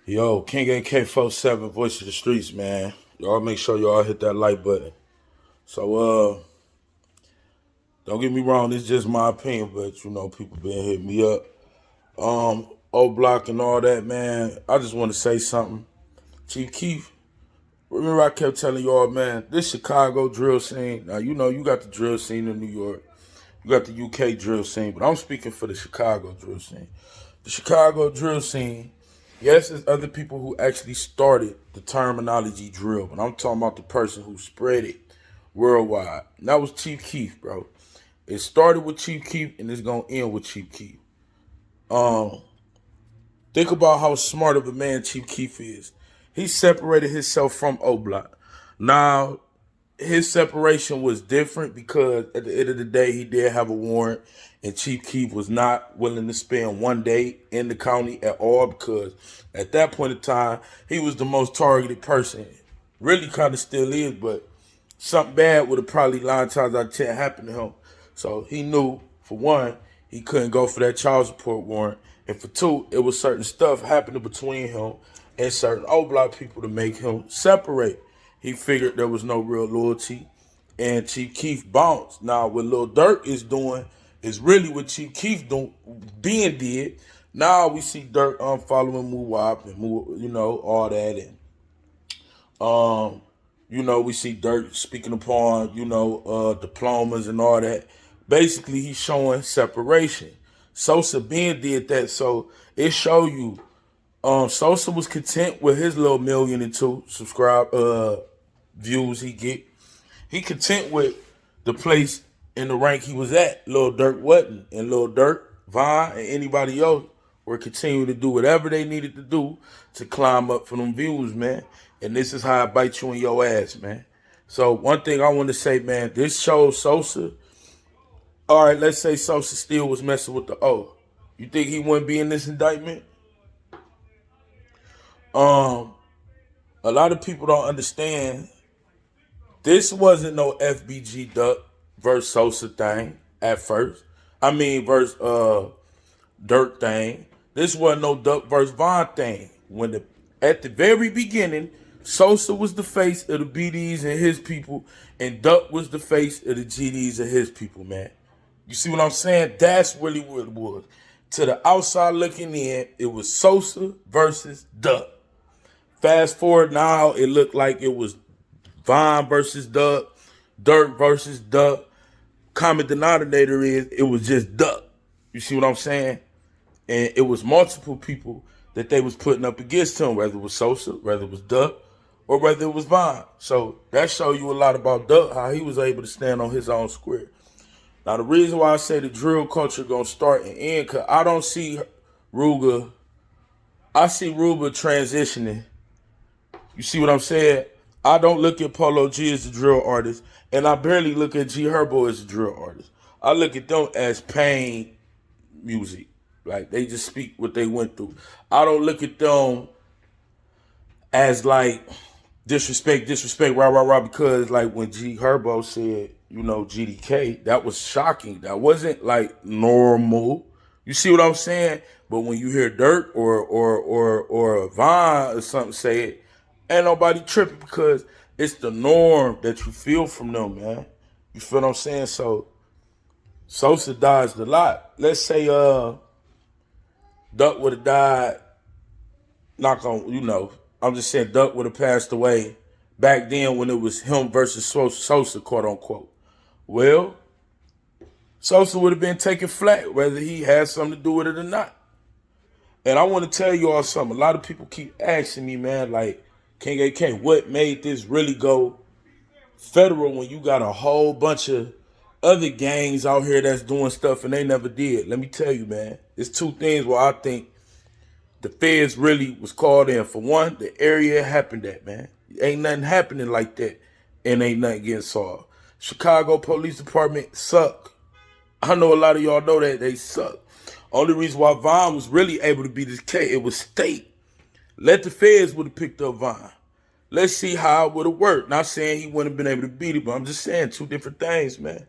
Yo, King AK 47, voice of the streets, man. Y'all make sure y'all hit that like button. So, don't get me wrong, this is just my opinion, but people been hitting me up. Oblock and all that, man. I just want to say something. Chief Keef, remember I kept telling y'all, man, this Chicago drill scene. Now, you got the drill scene in New York. You got the UK drill scene, but I'm speaking for the Chicago drill scene. The Chicago drill scene, yes, there's other people who actually started the terminology drill, but I'm talking about the person who spread it worldwide. And that was Chief Keef, bro. It started with Chief Keef and it's gonna end with Chief Keef. Um, think about how smart of a man Chief Keef is. He separated himself from Oblock. Now, his separation was different because at the end of the day, he did have a warrant, and Chief Keef was not willing to spend one day in the county at all because at that point in time, he was the most targeted person. Really kind of still is, but something bad would have probably 9 times out of 10 happened to him. So he knew, for one, he couldn't go for that child support warrant. And for two, it was certain stuff happening between him and certain old block people to make him separate. He figured there was no real loyalty, and Chief Keef bounced. Now, what Lil Durk is doing is really what Chief Keef being did. Now we see Durk following Muwap and all that, and we see Durk speaking upon diplomas and all that. Basically, he's showing separation. Sosa Ben did that, so it show you. Sosa was content with his little 1,000,002 subscribe views he get. He content with the place in the rank he was at. Lil Durk wasn't. And Lil Durk, Vine, and anybody else were continuing to do whatever they needed to do to climb up for them views, man. And this is how I bite you in your ass, man. So one thing I want to say, man, this shows Sosa. All right, let's say Sosa still was messing with the O. You think he wouldn't be in this indictment? Um, a lot of people don't understand. This wasn't no FBG Duck versus Sosa thing at first. I mean, versus Dirt thing. This wasn't no Duck versus Vaughn thing. At the very beginning, Sosa was the face of the BDs and his people, and Duck was the face of the GDs and his people, man. You see what I'm saying? That's really what it was. To the outside looking in, it was Sosa versus Duck. Fast forward now, it looked like it was Vaughn versus Duck, Durk versus Duck. Common denominator is it was just Duck. You see what I'm saying? And it was multiple people that they was putting up against him, whether it was Sosa, whether it was Duck, or whether it was Vaughn. So that show you a lot about Duck, how he was able to stand on his own square. Now the reason why I say the drill culture gonna start and end, cause I don't see Ruger. I see Ruger transitioning. You see what I'm saying? I don't look at Polo G as a drill artist, and I barely look at G Herbo as a drill artist. I look at them as pain music. Like, they just speak what they went through. I don't look at them as, like, disrespect, rah, rah, rah, because, like, when G Herbo said, GDK, that was shocking. That wasn't, like, normal. You see what I'm saying? But when you hear Dirt or Vine or something say it, ain't nobody tripping because it's the norm that you feel from them, man. You feel what I'm saying? So Sosa dodged a lot. Let's say Duck would have died, knock on, I'm just saying Duck would have passed away back then when it was him versus Sosa, quote unquote. Well, Sosa would have been taken flat, whether he had something to do with it or not. And I want to tell you all something. A lot of people keep asking me, man, like, King AK, what made this really go federal when you got a whole bunch of other gangs out here that's doing stuff and they never did? Let me tell you, man. It's two things where I think the feds really was called in. For one, the area it happened at, man. Ain't nothing happening like that and ain't nothing getting solved. Chicago Police Department suck. I know a lot of y'all know that they suck. Only reason why Vaughn was really able to beat this case, it was state. Let the feds would have picked up Vaughn. Let's see how it would have worked. Not saying he wouldn't have been able to beat it, but I'm just saying two different things, man.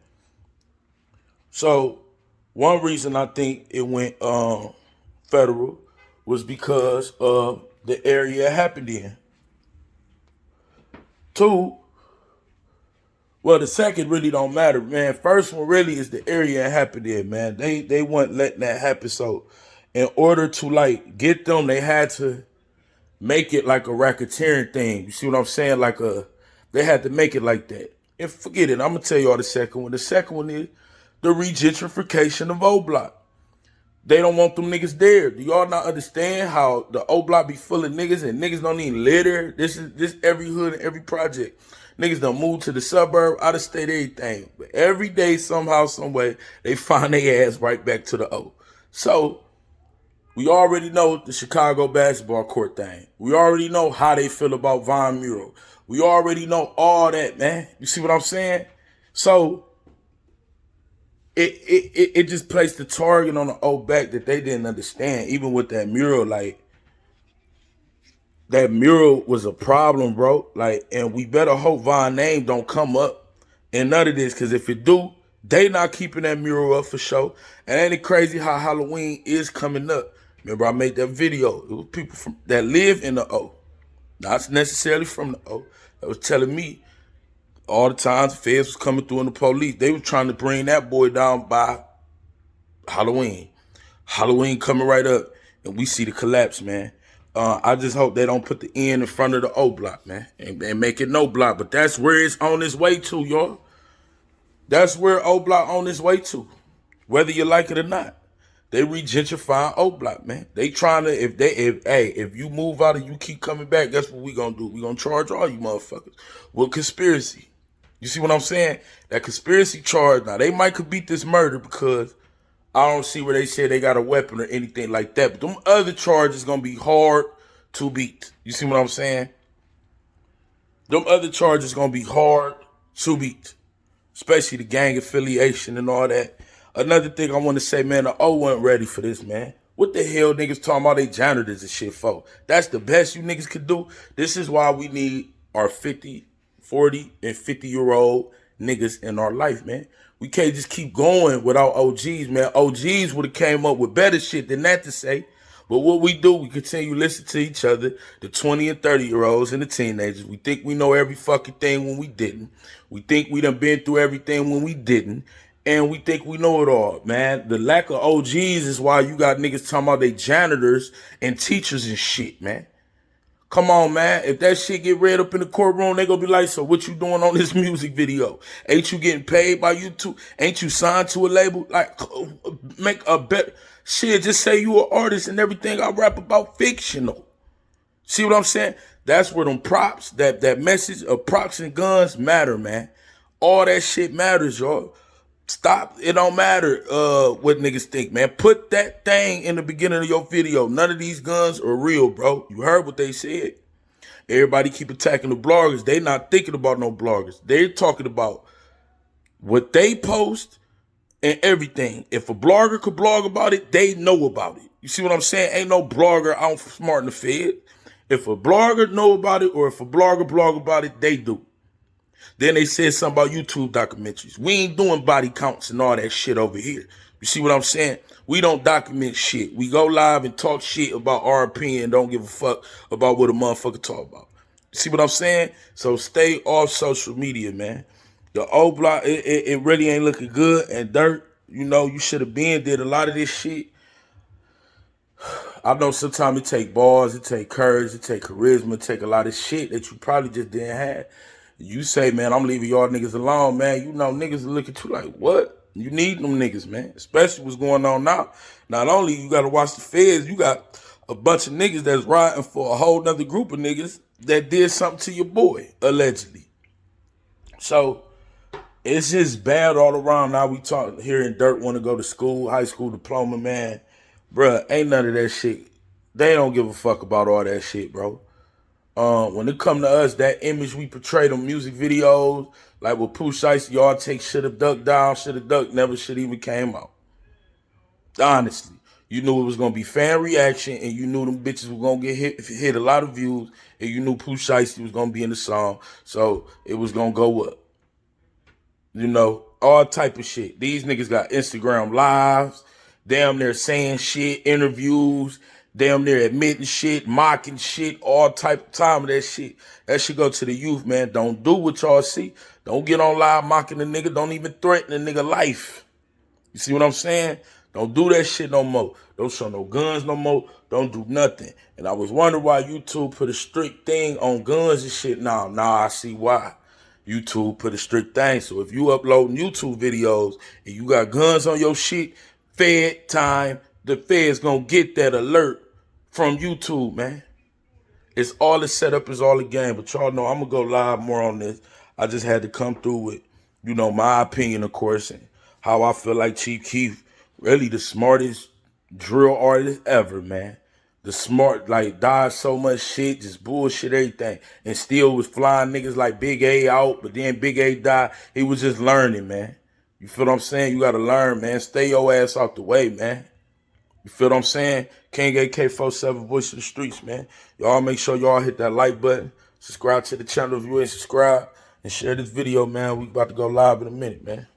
So one reason I think it went federal was because of the area it happened in. Two, well, the second really don't matter, man. First one really is the area it happened in, man. They weren't letting that happen. So in order to like get them, they had to make it like a racketeering thing. You see what I'm saying? They had to make it like that. And forget it. I'm gonna tell y'all the second one. The second one is the regentrification of Oblock. They don't want them niggas there. Do y'all not understand how the Oblock be full of niggas and niggas don't even litter? This every hood and every project. Niggas done move to the suburb, out of state, everything. But every day, somehow, some way, they find their ass right back to the O. So we already know the Chicago basketball court thing. We already know how they feel about Von Mural. We already know all that, man. You see what I'm saying? So it just placed the target on the old back that they didn't understand. Even with that mural, like that mural was a problem, bro. Like, and we better hope Von's name don't come up in none of this, because if it do, they not keeping that mural up for sure. And ain't it crazy how Halloween is coming up? Remember, I made that video. It was people that live in the O, not necessarily from the O, that was telling me all the times feds was coming through and the police. They were trying to bring that boy down by Halloween. Halloween coming right up, and we see the collapse, man. I just hope they don't put the N in front of the O block, man, and make it no block. But that's where it's on its way to, y'all. That's where O block on its way to, whether you like it or not. They regentrifying O block, man. They trying to, if you move out and you keep coming back, that's what we gonna do. We gonna charge all you motherfuckers with conspiracy. You see what I'm saying? That conspiracy charge, now they might could beat this murder because I don't see where they say they got a weapon or anything like that. But them other charges gonna be hard to beat. You see what I'm saying? Them other charges gonna be hard to beat, especially the gang affiliation and all that. Another thing I want to say, man, the O wasn't ready for this, man. What the hell niggas talking about they janitors and shit for? That's the best you niggas could do. This is why we need our 50, 40, and 50-year-old niggas in our life, man. We can't just keep going without OGs, man. OGs would have came up with better shit than that to say. But what we do, we continue to listen to each other, the 20 and 30-year-olds and the teenagers. We think we know every fucking thing when we didn't. We think we done been through everything when we didn't. And we think we know it all, man. The lack of OGs is why you got niggas talking about they janitors and teachers and shit, man. Come on, man. If that shit get read up in the courtroom, they gonna be like, so what you doing on this music video? Ain't you getting paid by YouTube? Ain't you signed to a label? Like, make a better shit. Just say you an artist and everything I rap about fictional. See what I'm saying? That's where them props, that message of props and guns matter, man. All that shit matters, y'all. Stop. It don't matter what niggas think, man. Put that thing in the beginning of your video. None of these guns are real, bro. You heard what they said. Everybody keep attacking the bloggers. They not thinking about no bloggers. They're talking about what they post and everything. If a blogger could blog about it, they know about it. You see what I'm saying? Ain't no blogger out smart in the Fed. If a blogger know about it or if a blogger blog about it, they do. Then they said something about YouTube documentaries. We ain't doing body counts and all that shit over here. You see what I'm saying? We don't document shit. We go live and talk shit about our opinion and don't give a fuck about what a motherfucker talk about. You see what I'm saying? So stay off social media, man. The old block, it really ain't looking good. And Durk, you know, you should have been did a lot of this shit. I know sometimes it take balls, it take courage, it take charisma, it take a lot of shit that you probably just didn't have. You say, man, I'm leaving y'all niggas alone, man. You know, niggas look at you like, what? You need them niggas, man. Especially what's going on now. Not only you got to watch the feds, you got a bunch of niggas that's riding for a whole nother group of niggas that did something to your boy, allegedly. So, it's just bad all around. Now we talk hearing Durk want to go to school, high school diploma, man. Bruh, ain't none of that shit. They don't give a fuck about all that shit, bro. When it come to us, that image we portray on music videos, like with Pooh Shiesty, y'all take Shoulda Duck down, Shoulda Duck never should even came out. Honestly, you knew it was gonna be fan reaction, and you knew them bitches were gonna get hit a lot of views, and you knew Pooh Shiesty was gonna be in the song, so it was gonna go up. You know, all type of shit. These niggas got Instagram lives, damn near saying shit, interviews, damn near admitting shit, mocking shit, all type of time of that shit. That should go to the youth, man. Don't do what y'all see. Don't get on live mocking the nigga. Don't even threaten the nigga life. You see what I'm saying? Don't do that shit no more. Don't show no guns no more. Don't do nothing. And I was wondering why YouTube put a strict thing on guns and shit. Now I see why. YouTube put a strict thing. So if you uploading YouTube videos and you got guns on your shit, Fed time, the Fed's gonna get that alert from YouTube, man. It's all the setup, is all the game. But y'all know I'm gonna go live more on this. I just had to come through with, my opinion, of course, and how I feel like Chief Keef, really the smartest drill artist ever, man. The smart, like, dodged so much shit, just bullshit everything. And still was flying niggas like Big A out, but then Big A died. He was just learning, man. You feel what I'm saying? You gotta learn, man. Stay your ass out the way, man. You feel what I'm saying? King AK-47, voice of the streets, man. Y'all make sure y'all hit that like button. Subscribe to the channel if you ain't subscribed. And share this video, man. We about to go live in a minute, man.